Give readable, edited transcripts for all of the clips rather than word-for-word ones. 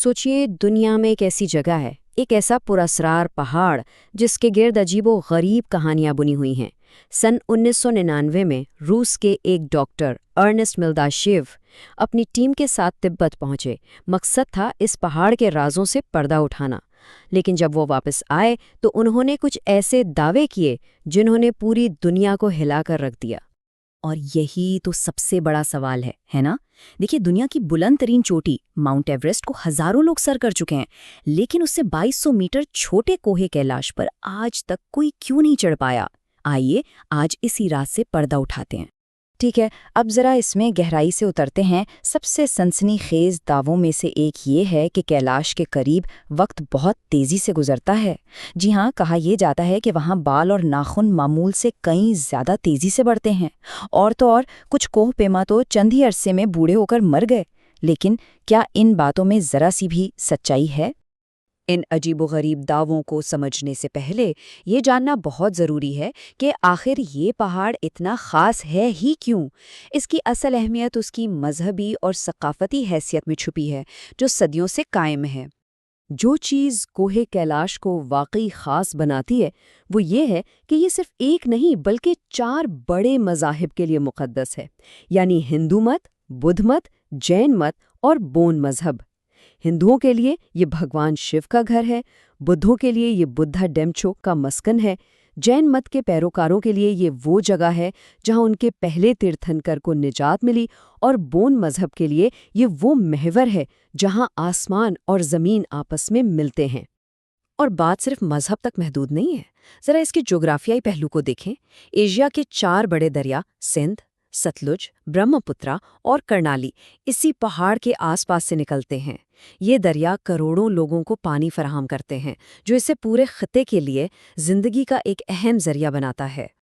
सोचिए दुनिया में एक ऐसी जगह है, एक ऐसा पुरस्कार पहाड़ जिसके गिर्द अजीबो गरीब कहानियां बुनी हुई हैं। सन 1999 में रूस के एक डॉक्टर अर्नेस्ट मिल्दाशेव अपनी टीम के साथ तिब्बत पहुंचे। मकसद था इस पहाड़ के राजों से पर्दा उठाना। लेकिन जब वो वापस आए तो उन्होंने कुछ ऐसे दावे किए जिन्होंने पूरी दुनिया को हिलाकर रख दिया। और यही तो सबसे बड़ा सवाल है ना? देखिए, दुनिया की बुलंद तरीन चोटी माउंट एवरेस्ट को हजारों लोग सर कर चुके हैं, लेकिन उससे 2200 मीटर छोटे कोहे कैलाश पर आज तक कोई क्यों नहीं चढ़ पाया? आइए आज इसी रात से पर्दा उठाते हैं। ठीक है, अब जरा इसमें गहराई से उतरते हैं। सबसे सनसनीखेज दावों में से एक ये है कि कैलाश के करीब वक्त बहुत तेजी से गुजरता है। जी हाँ, कहा यह जाता है कि वहाँ बाल और नाखून मामूल से कहीं ज्यादा तेजी से बढ़ते हैं। और तो और कुछ कोह पेमा तो चंद ही अरसे में बूढ़े होकर मर गए। लेकिन क्या इन बातों में जरा सी भी सच्चाई है? इन अजीबोगरीब दावों को समझने से पहले ये जानना बहुत ज़रूरी है कि आखिर ये पहाड़ इतना ख़ास है ही क्यों। इसकी असल अहमियत उसकी मजहबी और सकाफ़ती हैसियत में छुपी है, जो सदियों से कायम है। जो चीज़ कोहे कैलाश को वाकई ख़ास बनाती है वो ये है कि ये सिर्फ एक नहीं बल्कि 4 बड़े मज़ाहिब के लिए मुक़द्दस है, यानी हिंदू मत, बुद्ध मत, जैन मत और बोन मज़हब। हिंदुओं के लिए ये भगवान शिव का घर है, बुद्धों के लिए ये बुद्धा डेमचो का मस्कन है, जैन मत के पैरोकारों के लिए ये वो जगह है जहां उनके पहले तीर्थंकर को निजात मिली, और बोन मजहब के लिए ये वो महवर है जहां आसमान और ज़मीन आपस में मिलते हैं। और बात सिर्फ मजहब तक महदूद नहीं है। ज़रा इसके जोग्राफियाई पहलू को देखें। एशिया के 4 बड़े दरिया सिंध, सतलुज, ब्रह्मपुत्रा और कर्णाली इसी पहाड़ के आसपास से निकलते हैं। ये दरिया करोड़ों लोगों को पानी फराहम करते हैं, जो इसे पूरे खित्ते के लिए जिंदगी का एक अहम जरिया बनाता है।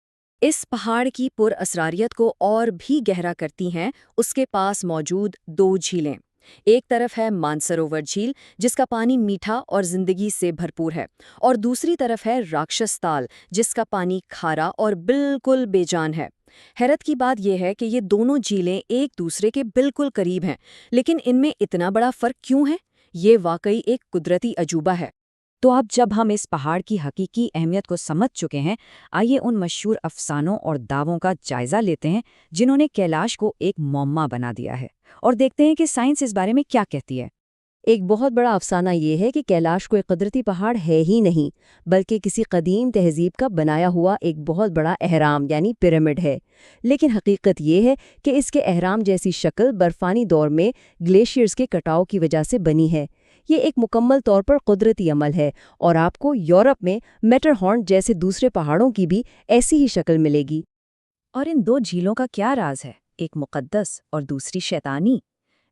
इस पहाड़ की पुरअसरारियत को और भी गहरा करती हैं उसके पास मौजूद 2 झीलें। एक तरफ है मानसरोवर झील, जिसका पानी मीठा और जिंदगी से भरपूर है, और दूसरी तरफ है राक्षस ताल, जिसका पानी खारा और बिल्कुल बेजान है। हैरत की बात यह है कि ये दोनों झीलें एक दूसरे के बिल्कुल करीब हैं, लेकिन इनमें इतना बड़ा फर्क क्यों है? ये वाकई एक कुदरती अजूबा है। तो अब जब हम इस पहाड़ की हकीकी अहमियत को समझ चुके हैं, आइए उन मशहूर अफसानों और दावों का जायजा लेते हैं जिन्होंने कैलाश को एक मौम्मा बना दिया है, और देखते हैं कि साइंस इस बारे में क्या कहती है। एक बहुत बड़ा अफसाना ये है कि कैलाश कोई कुदरती पहाड़ है ही नहीं, बल्कि किसी कदीम तहजीब का बनाया हुआ एक बहुत बड़ा अहराम यानी पिरामिड है। लेकिन हकीकत ये है कि इसके अहराम जैसी शक्ल बर्फानी दौर में ग्लेशियर्स के कटाव की वजह से बनी है। ये एक मुकम्मल तौर पर कुदरती अमल है, और आपको यूरोप में मैटरहॉर्न जैसे दूसरे पहाड़ों की भी ऐसी ही शक्ल मिलेगी। और इन 2 झीलों का क्या राज है? एक मुकद्दस और दूसरी शैतानी?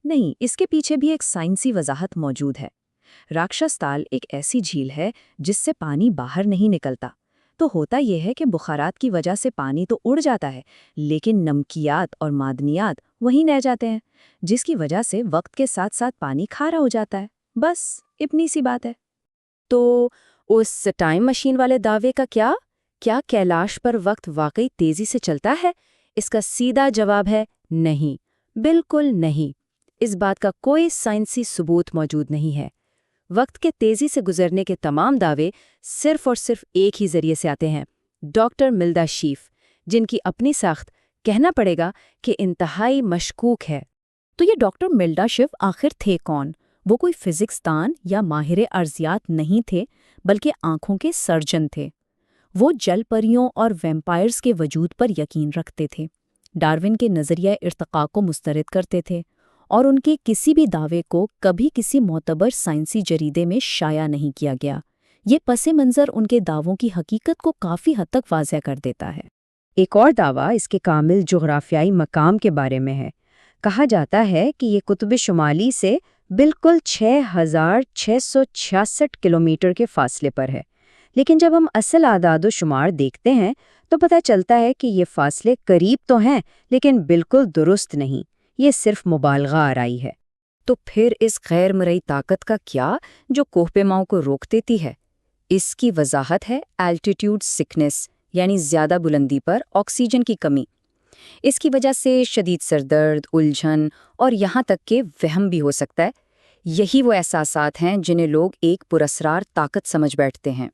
नहीं, इसके पीछे भी एक साइंसी वजाहत मौजूद है। राक्षस ताल एक ऐसी झील है जिससे पानी बाहर नहीं निकलता। तो होता यह है कि बुखारात की वजह से पानी तो उड़ जाता है, लेकिन नमकियात और मादनियात वहीं रह जाते हैं, जिसकी वजह से वक्त के साथ साथ पानी खारा हो जाता है। बस इतनी सी बात है। तो उस टाइम मशीन वाले दावे का क्या? क्या कैलाश पर वक्त वाकई तेजी से चलता है? इसका सीधा जवाब है नहीं, बिल्कुल नहीं। इस बात का कोई साइंसी सबूत मौजूद नहीं है। वक्त के तेजी से गुजरने के तमाम दावे सिर्फ और सिर्फ एक ही जरिए से आते हैं, डॉक्टर मिल्दाशेव, जिनकी अपनी साख्त कहना पड़ेगा कि इंतहाई मशकूक है। तो ये डॉक्टर मिल्दाशेव आखिर थे कौन? वो कोई फिजिक्सदान या माहिर अर्जियात नहीं थे, बल्कि आंखों के सर्जन थे। वो जल परियों और वैम्पायर्स के वजूद पर यकीन रखते थे, डार्विन के नज़रिया इर्तिक़ा को मुस्तरद करते थे, और उनके किसी भी दावे को कभी किसी मोतबर साइंसी जरीदे में शाया नहीं किया गया। ये पसे मंज़र उनके दावों की हकीकत को काफ़ी हद तक वाज़ह कर देता है। एक और दावा इसके कामिल जोग्राफियाई मकाम के बारे में है। कहा जाता है कि ये कुतुब शुमाली से बिल्कुल 6,666 किलोमीटर के फासले पर है। लेकिन जब हम असल आदाद शुमार देखते हैं तो पता चलता है कि ये फासले करीब तो हैं, लेकिन बिल्कुल दुरुस्त नहीं। ये सिर्फ मुबालगा आराई है। तो फिर इस गैर मरई ताकत का क्या जो कोहपेमाओं को रोक देती है? इसकी वजाहत है एल्टीट्यूड सिकनेस, यानी ज़्यादा बुलंदी पर ऑक्सीजन की कमी। इसकी वजह से शदीद सरदर्द, उलझन और यहाँ तक कि वहम भी हो सकता है। یہی وہ احساسات ہیں جنہیں لوگ ایک پراسرار طاقت سمجھ بیٹھتے ہیں۔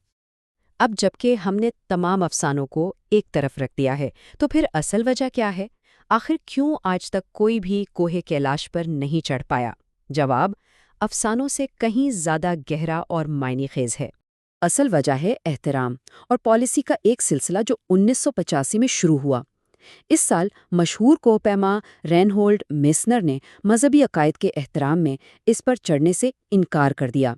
اب جبکہ ہم نے تمام افسانوں کو ایک طرف رکھ دیا ہے تو پھر اصل وجہ کیا ہے؟ آخر کیوں آج تک کوئی بھی کوہ کیلاش پر نہیں چڑھ پایا؟ جواب افسانوں سے کہیں زیادہ گہرا اور معنی خیز ہے۔ اصل وجہ ہے احترام اور پالیسی کا ایک سلسلہ جو 1985 میں شروع ہوا۔ اس سال مشہور کوہ پیما رینہولڈ میسنر نے مذہبی عقائد کے احترام میں اس پر چڑھنے سے انکار کر دیا۔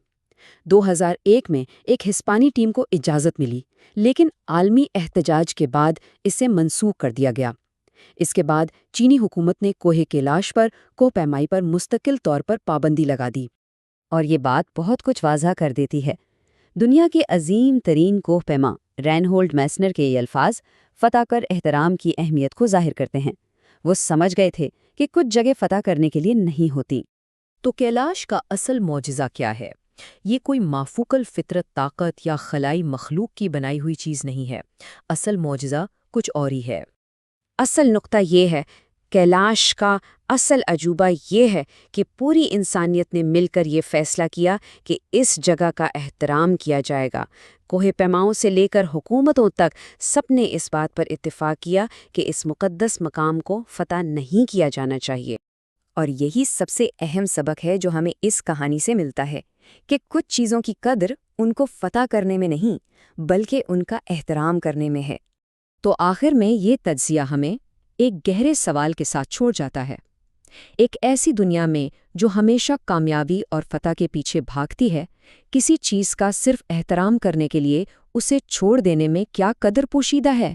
2001 میں ایک ہسپانی ٹیم کو اجازت ملی، لیکن عالمی احتجاج کے بعد اسے منسوخ کر دیا گیا۔ اس کے بعد چینی حکومت نے کوہ کیلاش پر کوہ پیمائی پر مستقل طور پر پابندی لگا دی۔ اور یہ بات بہت کچھ واضح کر دیتی ہے۔ دنیا کے عظیم ترین کوہ پیما رینہولڈ میسنر کے یہ الفاظ فتح کر احترام کی اہمیت کو ظاہر کرتے ہیں۔ وہ سمجھ گئے تھے کہ کچھ جگہ فتح کرنے کے لیے نہیں ہوتی۔ تو کیلاش کا اصل معجزہ کیا ہے؟ یہ کوئی مافوق الفطرت طاقت یا خلائی مخلوق کی بنائی ہوئی چیز نہیں ہے۔ اصل معجزہ کچھ اور ہی ہے۔ اصل نقطہ یہ ہے، کیلاش کا اصل عجوبہ یہ ہے کہ پوری انسانیت نے مل کر یہ فیصلہ کیا کہ اس جگہ کا احترام کیا جائے گا۔ کوہ پیماؤں سے لے کر حکومتوں تک سب نے اس بات پر اتفاق کیا کہ اس مقدس مقام کو فتح نہیں کیا جانا چاہیے۔ اور یہی سب سے اہم سبق ہے جو ہمیں اس کہانی سے ملتا ہے کہ کچھ چیزوں کی قدر ان کو فتح کرنے میں نہیں بلکہ ان کا احترام کرنے میں ہے۔ تو آخر میں یہ تجزیہ ہمیں ایک گہرے سوال کے ساتھ چھوڑ جاتا ہے۔ ایک ایسی دنیا میں جو ہمیشہ کامیابی اور فتح کے پیچھے بھاگتی ہے، کسی چیز کا صرف احترام کرنے کے لیے اسے چھوڑ دینے میں کیا قدر پوشیدہ ہے؟